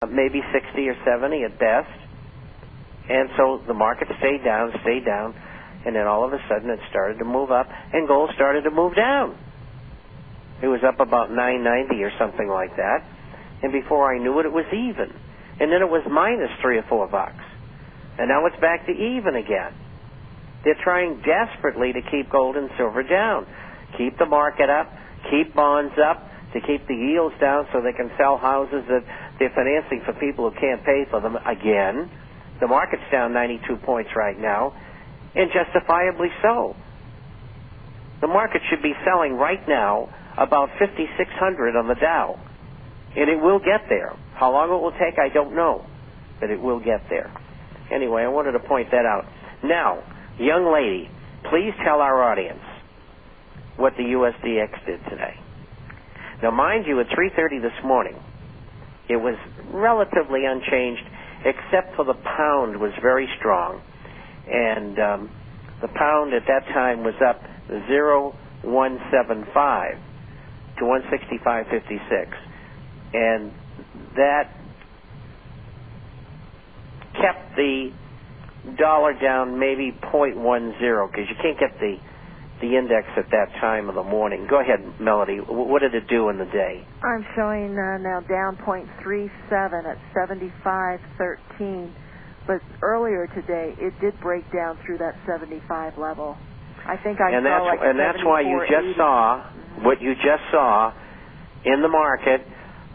maybe 60 or 70 at best. And so the market stayed down, and then all of a sudden it started to move up, and gold started to move down. It was up about 990 or something like that, and before I knew it, it was even. And then it was minus $3 or $4. And now it's back to even again. They're trying desperately to keep gold and silver down, keep the market up, keep bonds up, to keep the yields down so they can sell houses that they're financing for people who can't pay for them again. The market's down 92 points right now, and justifiably so. The market should be selling right now about 5,600 on the Dow, and it will get there. How long it will take, I don't know, but it will get there. Anyway, I wanted to point that out. Now, young lady, please tell our audience what the USDX did today. Now, mind you, at 3:30 this morning, it was relatively unchanged, except for the pound was very strong. And the pound at that time was up 0.175 to 165.56. And that kept the dollar down maybe 0.10, because you can't get the index at that time of the morning. Go ahead, Melody. What did it do in the day? I'm showing now down 0.37 at 75.13. But earlier today, it did break down through that 75 level. I think I saw like 74.80. And that's why you just saw what you just saw in the market,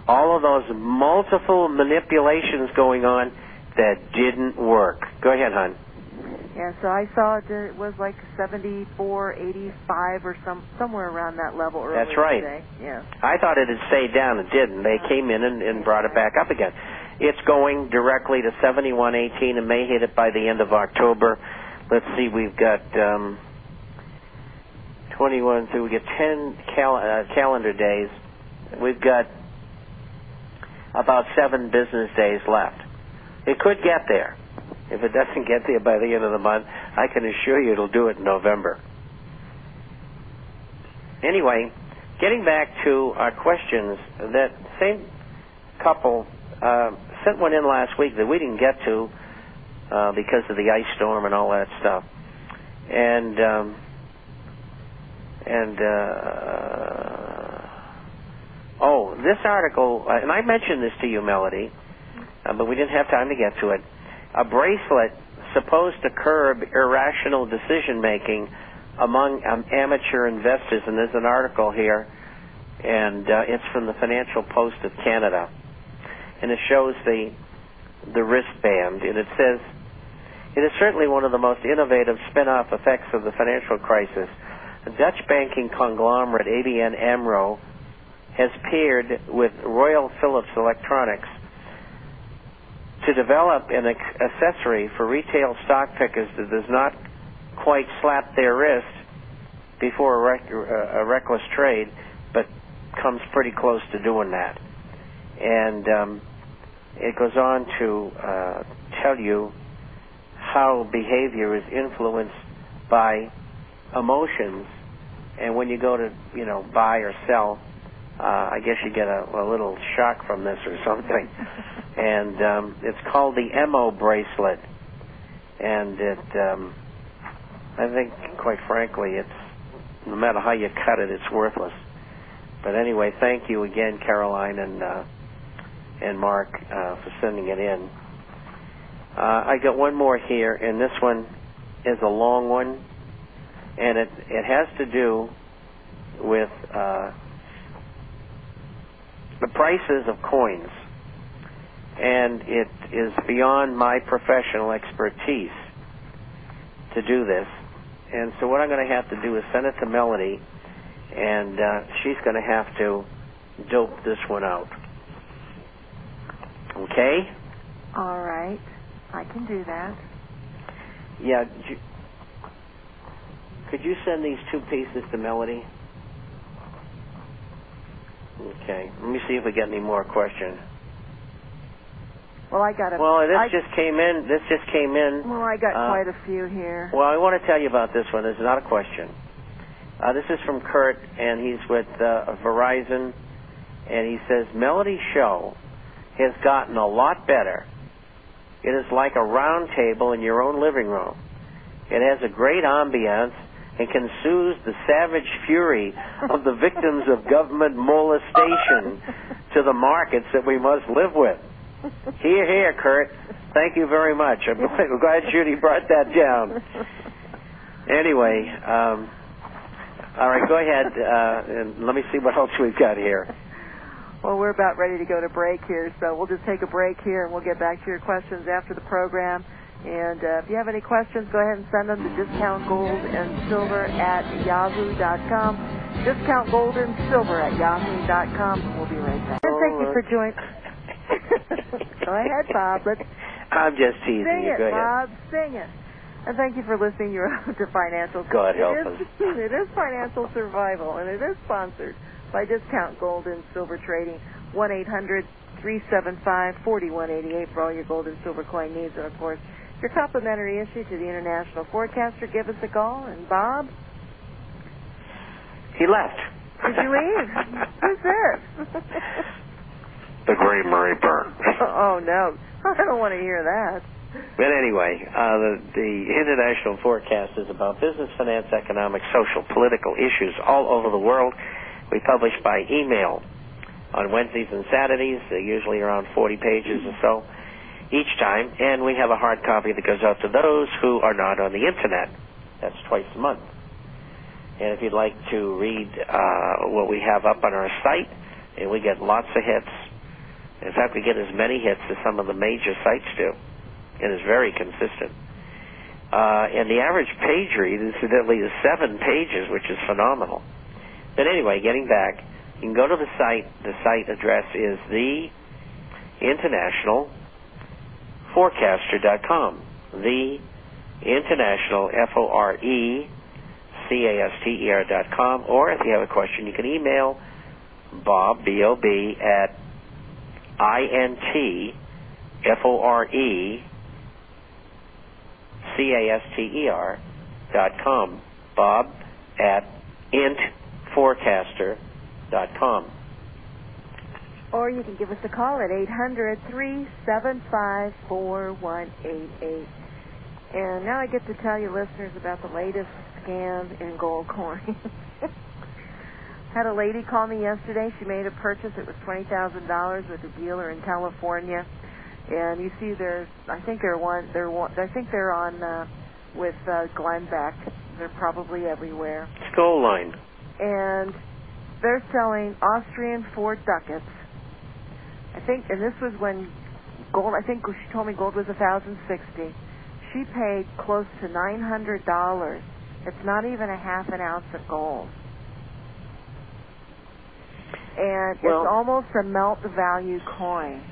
all of those multiple manipulations going on that didn't work. Go ahead, hon. Yeah, so I saw it was like 74.85 or somewhere around that level earlier That's right. today. Yeah. I thought it had stayed down. It didn't. They came in and brought it back up again. It's going directly to 71.18 and may hit it by the end of October. Let's see, we've got 21 through, we get 10 calendar days. We've got about 7 business days left. It could get there. If it doesn't get there by the end of the month, I can assure you it'll do it in November. Anyway, getting back to our questions, that same couple sent one in last week that we didn't get to because of the ice storm and all that stuff. This article, and I mentioned this to you, Melody, but we didn't have time to get to it. A bracelet supposed to curb irrational decision-making among amateur investors, and there's an article here, and it's from the Financial Post of Canada, and it shows the wristband, and it says, it is certainly one of the most innovative spin-off effects of the financial crisis. The Dutch banking conglomerate ABN AMRO has paired with Royal Philips Electronics to develop an accessory for retail stock pickers that does not quite slap their wrist before a reckless trade, but comes pretty close to doing that. And it goes on to tell you how behavior is influenced by emotions, and when you go to, buy or sell, I guess you get a little shock from this or something. And it's called the Emo bracelet, and it, I think, quite frankly, it's, no matter how you cut it, it's worthless. But anyway, thank you again, Caroline and Mark, for sending it in. I got one more here, and this one is a long one, and it has to do with the prices of coins. And it is beyond my professional expertise to do this. And so what I'm going to have to do is send it to Melody, and she's going to have to dope this one out. Okay? All right. I can do that. Yeah. Could you send these 2 pieces to Melody? Okay. Let me see if we get any more questions. Well, I got a... Well, this just came in. Well, I got quite a few here. Well, I want to tell you about this one. It's not a question. This is from Kurt, and he's with Verizon, and he says, Melody's show has gotten a lot better. It is like a round table in your own living room. It has a great ambiance and can soothe the savage fury of the victims of government molestation to the markets that we must live with. Hear, hear, Kurt. Thank you very much. I'm glad Judy brought that down. Anyway, all right, go ahead, and let me see what else we've got here. Well, we're about ready to go to break here, so we'll just take a break here, and we'll get back to your questions after the program. And if you have any questions, go ahead and send them to discountgoldandsilver@yahoo.com. Discountgoldandsilver@yahoo.com. We'll be right back. And thank you for joining. Go ahead, Bob. I'm just teasing sing you. It, go ahead. Bob. Sing it. And thank you for listening to Financial. God help us. It is Financial Survival, and it is sponsored by Discount Gold and Silver Trading. 1-800-375-4188 for all your gold and silver coin needs. And, of course, your complimentary issue to the International Forecaster. Give us a call. And, Bob? He left. Did you leave? Who's this? The Great Murray Burr. Oh, no. I don't want to hear that. But anyway, the International Forecast is about business, finance, economic, social, political issues all over the world. We publish by email on Wednesdays and Saturdays, usually around 40 pages or so each time. And we have a hard copy that goes out to those who are not on the Internet. That's twice a month. And if you'd like to read what we have up on our site, and we get lots of hits. In fact, we get as many hits as some of the major sites do. It is very consistent. And the average page read, incidentally, is 7 pages, which is phenomenal. But anyway, getting back, you can go to the site. The site address is theinternationalforecaster.com. The International, FORECASTER.com. Or if you have a question, you can email Bob, B-O-B, at INTFORECASTER.com. Bob at intforecaster.com. Or you can give us a call at 800-375-4188. And now I get to tell you, listeners, about the latest scam in gold coin. Had a lady call me yesterday. She made a purchase. It was $20,000 with a dealer in California. And you see, I think they're on with Glenn Beck. They're probably everywhere. Gold line. And they're selling Austrian Ford Ducats. I think, and this was when gold, I think she told me gold was $1,060. She paid close to $900. It's not even a half an ounce of gold. And it's almost a melt value coin.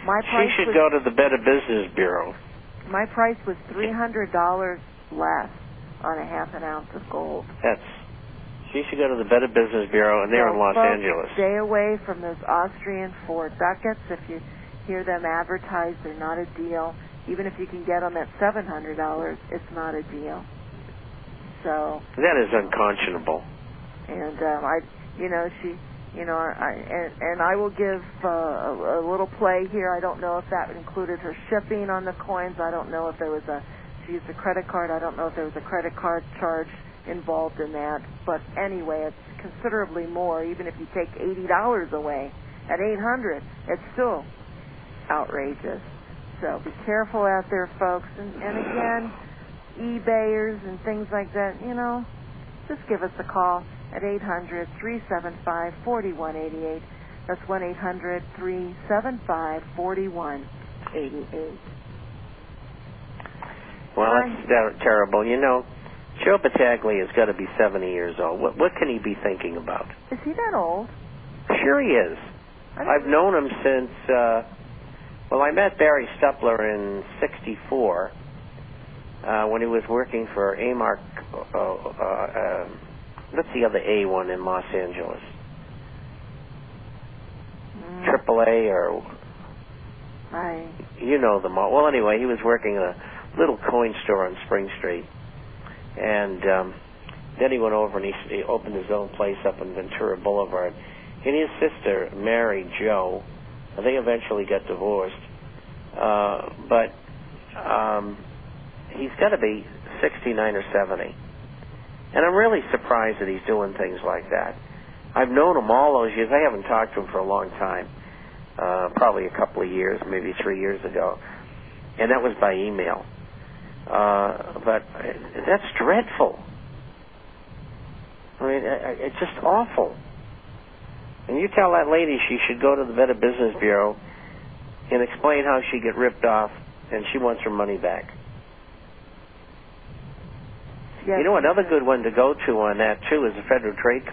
She should go to the Better Business Bureau. My price was $300 less on a half an ounce of gold. She should go to the Better Business Bureau, and they're in Los Angeles. Stay away from those Austrian Ford Ducats. If you hear them advertised, they're not a deal. Even if you can get them at $700, it's not a deal. So that is unconscionable. And I will give a little play here. I don't know if that included her shipping on the coins. I don't know if she used a credit card. I don't know if there was a credit card charge involved in that. But anyway, it's considerably more. Even if you take $80 away at $800, it's still outrageous. So be careful out there, folks. And again, eBayers and things like that, just give us a call at 800-375-4188. That's 1-800-375-4188. Well, that's terrible. Joe Battaglia has got to be 70 years old. What can he be thinking about? Is he that old? Sure he is. I've known him since, I met Barry Stupler in '64 when he was working for A-Mark, what's the other A one in Los Angeles? AAA or... You know them all. Well, anyway, he was working at a little coin store on Spring Street. And then he went over and he opened his own place up on Ventura Boulevard. And his sister married Joe They eventually got divorced. But he's got to be 69 or 70. And I'm really surprised that he's doing things like that. I've known him all those years. I haven't talked to him for a long time, probably a couple of years, maybe 3 years ago. And that was by email. But that's dreadful. I mean, it's just awful. And you tell that lady she should go to the Better Business Bureau and explain how she get ripped off and she wants her money back. Yes, you know, another good one to go to on that, too, is the Federal Trade